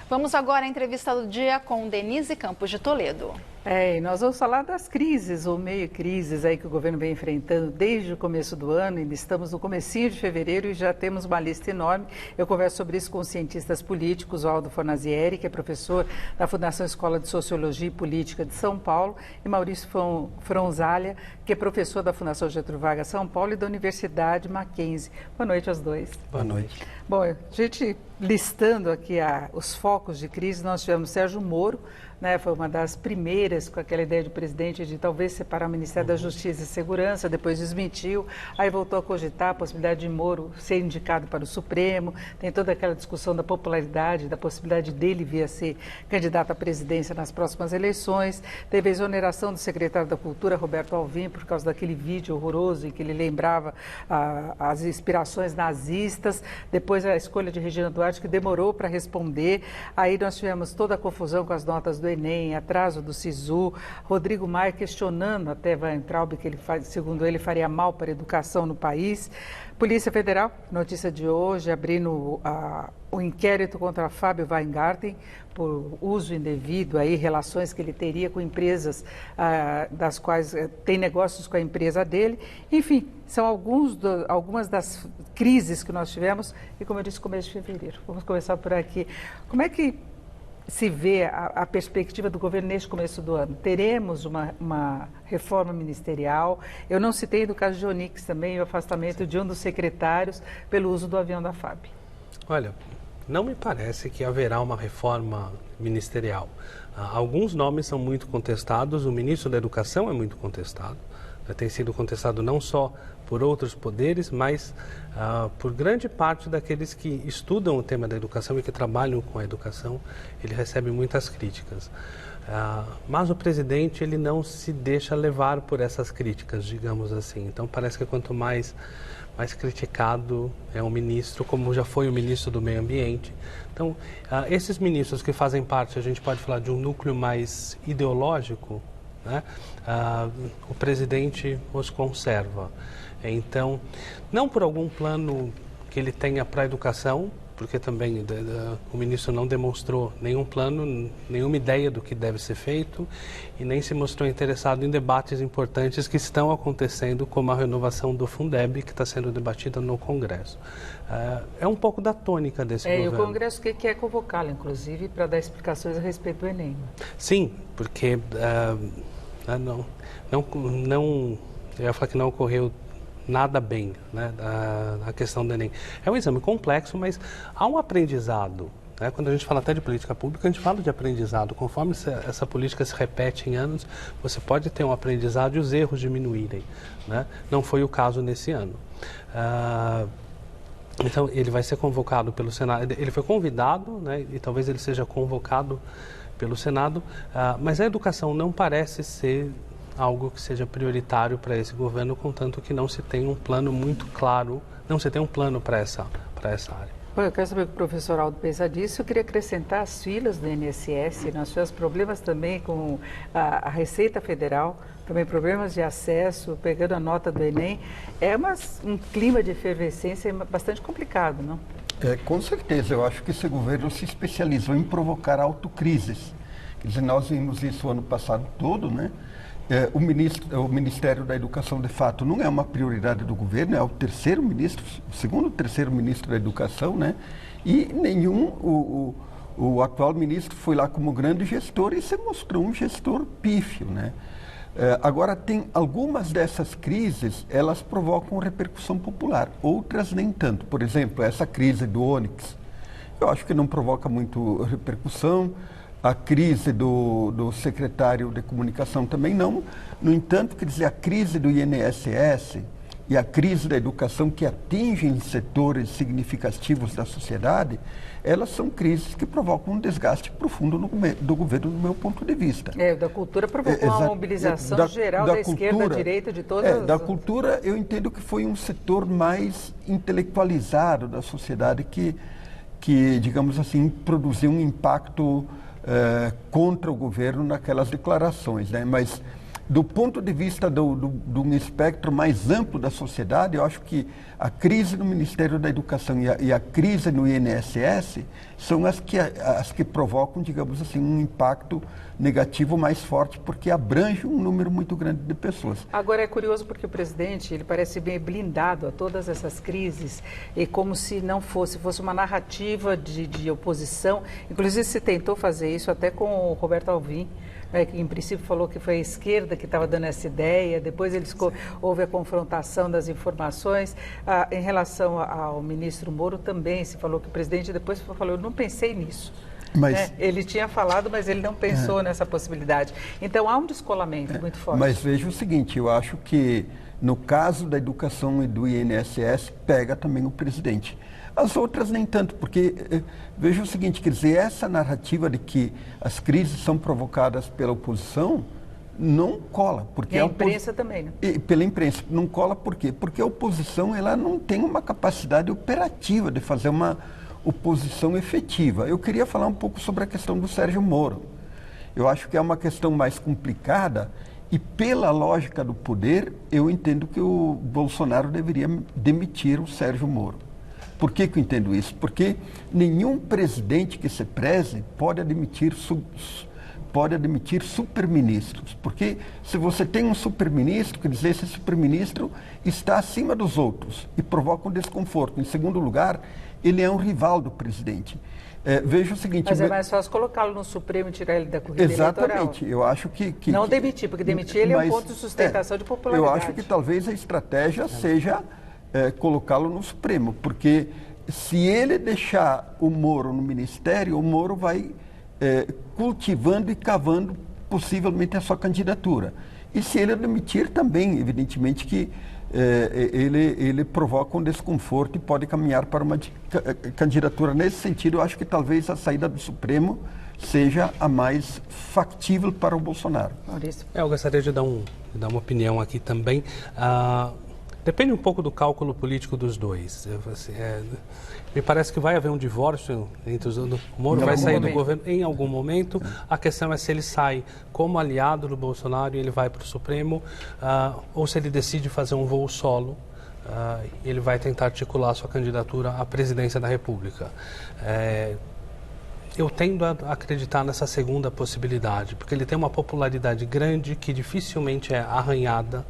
Vamos agora à entrevista do dia com Denise Campos de Toledo. E nós vamos falar das crises ou meio crises aí que o governo vem enfrentando desde o começo do ano. Ainda estamos no comecinho de fevereiro e já temos uma lista enorme. Eu converso sobre isso com cientistas políticos, Aldo Fornazieri, que é professor da Fundação Escola de Sociologia e Política de São Paulo, e Maurício Fronzaglia, que é professor da Fundação Getúlio Vargas São Paulo e da Universidade Mackenzie. Boa noite aos dois. Boa noite. Bom, a gente listando aqui os focos de crise, nós tivemos Sérgio Moro, né, foi uma das primeiras com aquela ideia de presidente de talvez separar o Ministério da Justiça e Segurança, depois desmentiu, aí voltou a cogitar a possibilidade de Moro ser indicado para o Supremo, tem toda aquela discussão da popularidade, da possibilidade dele vir a ser candidato à presidência nas próximas eleições, teve a exoneração do secretário da Cultura, Roberto Alvim, por causa daquele vídeo horroroso em que ele lembrava as inspirações nazistas, depois a escolha de Regina Duarte, que demorou para responder, aí nós tivemos toda a confusão com as notas do Enem, atraso do SISU, Rodrigo Maia questionando até Weintraub que ele segundo ele faria mal para a educação no país. Polícia Federal, notícia de hoje, abrindo o inquérito contra Fábio Weingarten por uso indevido, aí relações que ele teria com empresas das quais tem negócios com a empresa dele. Enfim, são algumas das crises que nós tivemos e, como eu disse, começo de fevereiro. Vamos começar por aqui. Como é que se vê a perspectiva do governo neste começo do ano? Teremos uma reforma ministerial? Eu não citei no caso de Onix também o afastamento de um dos secretários pelo uso do avião da FAB. Olha, não me parece que haverá uma reforma ministerial. Alguns nomes são muito contestados, o ministro da Educação é muito contestado, tem sido contestado não só por outros poderes, mas por grande parte daqueles que estudam o tema da educação e que trabalham com a educação, ele recebe muitas críticas. Mas o presidente, ele não se deixa levar por essas críticas, digamos assim. Então parece que quanto mais criticado é um ministro, como já foi o ministro do Meio Ambiente. Então, esses ministros que fazem parte, a gente pode falar de um núcleo mais ideológico, né? O presidente os conserva. Então, não por algum plano que ele tenha para a educação, porque também o ministro não demonstrou nenhum plano, nenhuma ideia do que deve ser feito e nem se mostrou interessado em debates importantes que estão acontecendo, como a renovação do Fundeb, que está sendo debatida no Congresso. É um pouco da tônica desse governo. E o Congresso que quer convocá-lo, inclusive, para dar explicações a respeito do Enem. Sim, porque eu ia falar que não ocorreu nada bem, né, a questão do Enem. É um exame complexo, mas há um aprendizado. Né? Quando a gente fala até de política pública, a gente fala de aprendizado. Conforme essa política se repete em anos, você pode ter um aprendizado e os erros diminuírem. Né? Não foi o caso nesse ano. Então, ele vai ser convocado pelo Senado. Ele foi convidado, né, e talvez ele seja convocado pelo Senado, mas a educação não parece ser algo que seja prioritário para esse governo, contanto que não se tem um plano muito claro, não se tem um plano para essa área. Bom, eu quero saber o que o professor Aldo pensa disso. Eu queria acrescentar as filas do INSS, nós tivemos problemas também com a Receita Federal, também problemas de acesso, pegando a nota do Enem. É um clima de efervescência bastante complicado, não? Com certeza, eu acho que esse governo se especializou em provocar autocrises. Quer dizer, nós vimos isso o ano passado todo, né? O Ministério da Educação, de fato, não é uma prioridade do governo, é o segundo ou terceiro ministro da Educação, né? E o atual ministro foi lá como grande gestor e se mostrou um gestor pífio, né? Agora, tem algumas dessas crises, elas provocam repercussão popular, outras nem tanto. Por exemplo, essa crise do Onix, eu acho que não provoca muito repercussão. A crise do secretário de comunicação também não. No entanto, quer dizer, a crise do INSS e a crise da educação que atingem setores significativos da sociedade, elas são crises que provocam um desgaste profundo do governo, do meu ponto de vista. Da cultura provocou uma mobilização geral da esquerda, da direita, de todas Da cultura, eu entendo que foi um setor mais intelectualizado da sociedade que digamos assim, produziu um impacto contra o governo naquelas declarações, né? Mas do ponto de vista de um espectro mais amplo da sociedade, eu acho que a crise no Ministério da Educação e a crise no INSS são as que provocam, digamos assim, um impacto negativo mais forte, porque abrange um número muito grande de pessoas. Agora é curioso porque o presidente, ele parece bem blindado a todas essas crises, e como se não fosse uma narrativa de oposição. Inclusive se tentou fazer isso até com o Roberto Alvim, que em princípio falou que foi a esquerda que estava dando essa ideia, depois houve a confrontação das informações. Em relação ao ministro Moro também se falou que o presidente depois falou, eu não pensei nisso. Mas, ele tinha falado, mas ele não pensou nessa possibilidade. Então há um descolamento muito forte. Mas veja o seguinte, eu acho que no caso da educação e do INSS pega também o presidente. As outras nem tanto, porque veja o seguinte, quer dizer, essa narrativa de que as crises são provocadas pela oposição não cola. Porque e a imprensa também, né? Pela imprensa. Não cola por quê? Porque a oposição ela não tem uma capacidade operativa de fazer uma oposição efetiva. Eu queria falar um pouco sobre a questão do Sérgio Moro. Eu acho que é uma questão mais complicada e pela lógica do poder, eu entendo que o Bolsonaro deveria demitir o Sérgio Moro. Por que eu entendo isso? Porque nenhum presidente que se preze pode admitir superministros. Porque se você tem um superministro, quer dizer, esse superministro está acima dos outros e provoca um desconforto. Em segundo lugar, ele é um rival do presidente. Veja o seguinte... Mas é mais fácil colocá-lo no Supremo e tirar ele da corrida eleitoral. Exatamente. Eu acho que não demitir, porque demitir ele é um ponto de sustentação de popularidade. Eu acho que talvez a estratégia seja colocá-lo no Supremo, porque se ele deixar o Moro no Ministério, o Moro vai cultivando e cavando possivelmente a sua candidatura. E se ele demitir também, evidentemente que ele provoca um desconforto e pode caminhar para uma candidatura. Nesse sentido, eu acho que talvez a saída do Supremo seja a mais factível para o Bolsonaro. Maurício. Eu gostaria de dar uma opinião aqui também. Depende um pouco do cálculo político dos dois. Me parece que vai haver um divórcio entre os dois. O Moro vai sair do governo em algum momento. A questão é se ele sai como aliado do Bolsonaro e ele vai para o Supremo, ou se ele decide fazer um voo solo. Ele vai tentar articular sua candidatura à presidência da República. Eu tendo a acreditar nessa segunda possibilidade, porque ele tem uma popularidade grande que dificilmente é arranhada.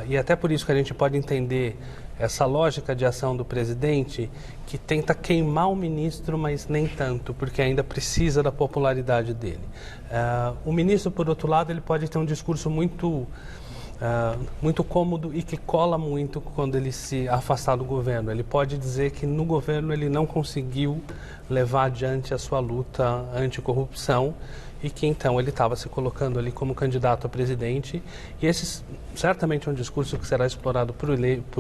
E até por isso que a gente pode entender essa lógica de ação do presidente que tenta queimar o ministro, mas nem tanto, porque ainda precisa da popularidade dele. O ministro, por outro lado, ele pode ter um discurso muito cômodo e que cola muito quando ele se afastar do governo. Ele pode dizer que no governo ele não conseguiu levar adiante a sua luta anticorrupção e que então ele estava se colocando ali como candidato a presidente, e esse certamente é um discurso que será explorado por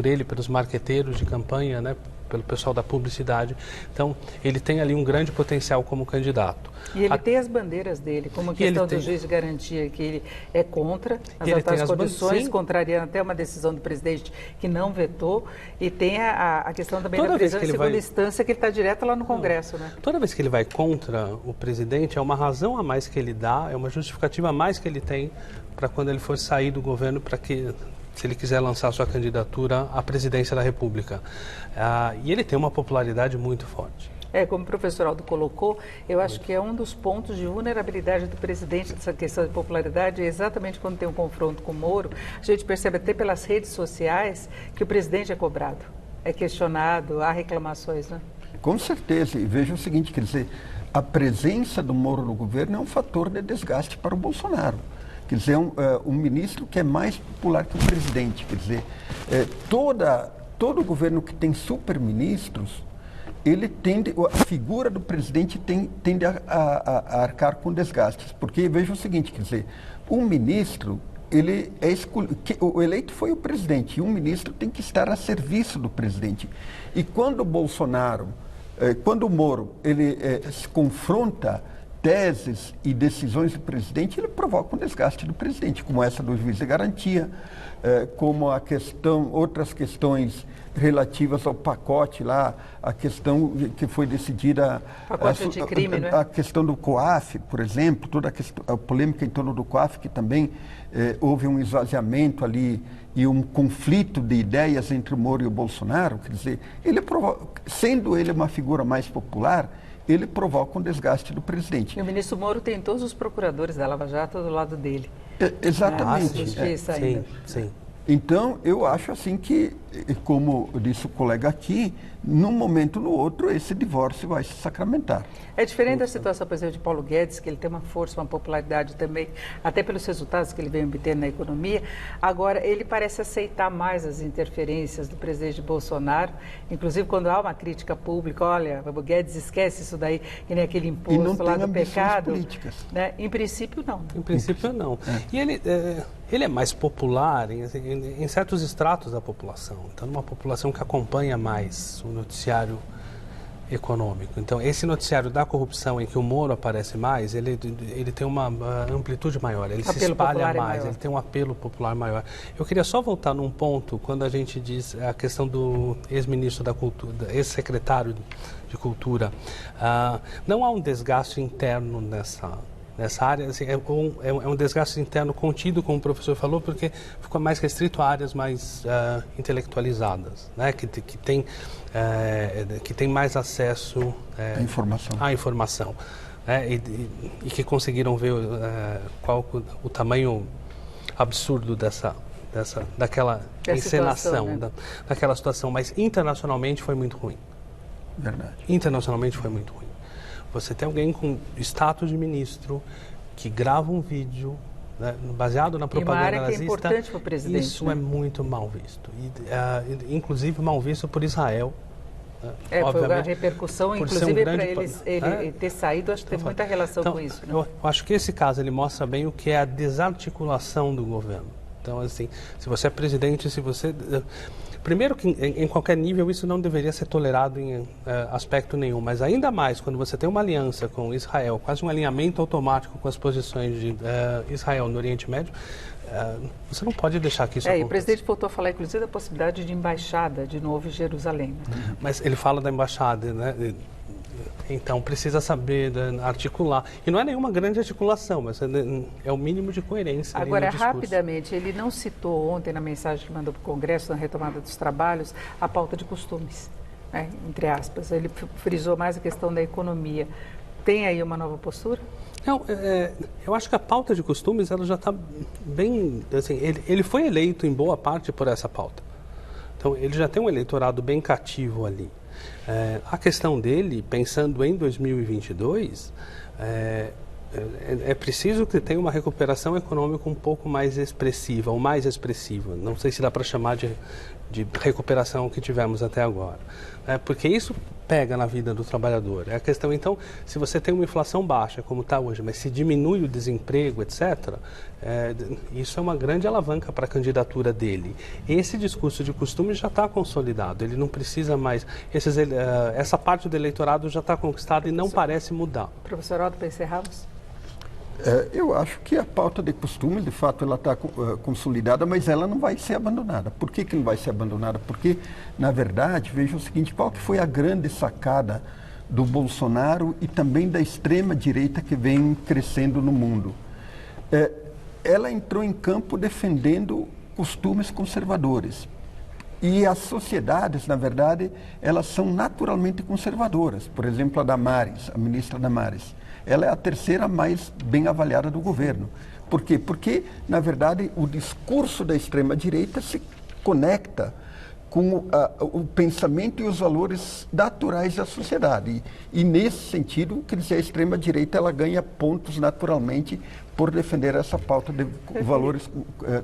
ele, pelos marqueteiros de campanha, né, pelo pessoal da publicidade. Então, ele tem ali um grande potencial como candidato. E ele tem as bandeiras dele, como a questão do juiz de garantia, que ele é contra as altas condições, contrariando até uma decisão do presidente que não vetou, e tem a questão também da prisão em segunda instância, que ele está direto lá no Congresso, né? Toda vez que ele vai contra o presidente, é uma razão a mais que ele dá, é uma justificativa a mais que ele tem para quando ele for sair do governo, para que, se ele quiser lançar sua candidatura à presidência da República. E ele tem uma popularidade muito forte. Como o professor Aldo colocou, eu acho que é um dos pontos de vulnerabilidade do presidente dessa questão de popularidade, exatamente quando tem um confronto com o Moro. A gente percebe até pelas redes sociais que o presidente é cobrado, é questionado, há reclamações, né? Com certeza. E veja o seguinte, quer dizer, a presença do Moro no governo é um fator de desgaste para o Bolsonaro. Quer dizer, um ministro que é mais popular que o presidente. Quer dizer, todo governo que tem superministros, a figura do presidente tende a arcar com desgastes. Porque veja o seguinte, quer dizer, um ministro, ele é o eleito foi o presidente, e um ministro tem que estar a serviço do presidente. E quando o Moro, ele se confronta teses e decisões do presidente, ele provoca um desgaste do presidente, como essa do juiz de garantia, como outras questões relativas ao pacote lá, a questão que foi decidida, pacote anticrime, né? A questão do COAF, por exemplo, toda a polêmica em torno do COAF, que também houve um esvaziamento ali e um conflito de ideias entre o Moro e o Bolsonaro, quer dizer, sendo ele uma figura mais popular, ele provoca um desgaste do presidente. E o ministro Moro tem todos os procuradores da Lava Jato do lado dele. Exatamente. Sim. Então, eu acho assim que, como disse o colega aqui, num momento ou no outro, esse divórcio vai se sacramentar. É diferente da situação, por exemplo, de Paulo Guedes, que ele tem uma força, uma popularidade também, até pelos resultados que ele vem obtendo na economia. Agora, ele parece aceitar mais as interferências do presidente Bolsonaro, inclusive quando há uma crítica pública, olha, o Guedes esquece isso daí, que nem aquele imposto lá do pecado. Políticas. Né? Em princípio, não. Em princípio, não. E ele é mais popular em certos estratos da população. Então, numa população que acompanha mais o noticiário econômico. Então, esse noticiário da corrupção em que o Moro aparece mais, ele tem uma amplitude maior, ele se espalha mais, ele tem um apelo popular maior. Eu queria só voltar num ponto, quando a gente diz a questão do ex-ministro da Cultura, ex-secretário de Cultura. Não há um desgaste interno nessa área, assim, é um desgaste interno contido, como o professor falou, porque ficou mais restrito a áreas mais intelectualizadas, né? que tem mais acesso à informação, né? E que conseguiram ver qual o tamanho absurdo daquela encenação, situação, né? Daquela situação, mas internacionalmente foi muito ruim. Verdade. Internacionalmente foi muito ruim. Você tem alguém com status de ministro que grava um vídeo, né, baseado na propaganda nazista. Que é importante para o presidente. Isso é muito mal visto. Inclusive mal visto por Israel. Foi a repercussão, inclusive para ele ter saído, acho que tem muita relação com isso. Né? Eu acho que esse caso ele mostra bem o que é a desarticulação do governo. Então, assim, se você é presidente, primeiro que em qualquer nível isso não deveria ser tolerado em aspecto nenhum, mas ainda mais quando você tem uma aliança com Israel, quase um alinhamento automático com as posições de Israel no Oriente Médio, você não pode deixar que isso aconteça. E o presidente voltou a falar, inclusive, da possibilidade de embaixada de novo em Jerusalém. Né? Mas ele fala da embaixada, né? Então, precisa saber articular. E não é nenhuma grande articulação, mas é o mínimo de coerência. Agora, rapidamente, ele não citou ontem, na mensagem que mandou para o Congresso, na retomada dos trabalhos, a pauta de costumes, né? Entre aspas. Ele frisou mais a questão da economia. Tem aí uma nova postura? Não, eu acho que a pauta de costumes ela já está bem... Assim, ele foi eleito em boa parte por essa pauta. Então, ele já tem um eleitorado bem cativo ali. A questão dele, pensando em 2022, é preciso que tenha uma recuperação econômica um pouco mais expressiva, ou mais expressiva. Não sei se dá para chamar de recuperação que tivemos até agora. Porque isso pega na vida do trabalhador. É a questão, então, se você tem uma inflação baixa, como está hoje, mas se diminui o desemprego, etc., isso é uma grande alavanca para a candidatura dele. Esse discurso de costume já está consolidado, ele não precisa mais... essa parte do eleitorado já está conquistada e não parece mudar. Professor Otto, para encerrarmos? Eu acho que a pauta de costume, de fato, ela está consolidada, mas ela não vai ser abandonada. Por que não vai ser abandonada? Porque, na verdade, veja o seguinte, qual que foi a grande sacada do Bolsonaro e também da extrema-direita que vem crescendo no mundo? Ela entrou em campo defendendo costumes conservadores. E as sociedades, na verdade, elas são naturalmente conservadoras. Por exemplo, a Damares, a ministra Damares. Ela é a terceira mais bem avaliada do governo. Por quê? Porque, na verdade, o discurso da extrema-direita se conecta com o pensamento e os valores naturais da sociedade. E nesse sentido, quer dizer, a extrema-direita ela ganha pontos naturalmente por defender essa pauta de valores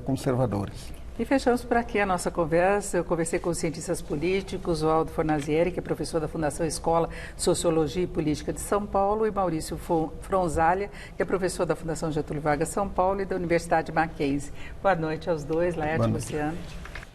conservadores. E fechamos por aqui a nossa conversa. Eu conversei com os cientistas políticos, o Aldo Fornazieri, que é professor da Fundação Escola Sociologia e Política de São Paulo, e Maurício Fronzaglia, que é professor da Fundação Getúlio Vargas São Paulo e da Universidade Mackenzie. Boa noite aos dois, Laerte e Luciano.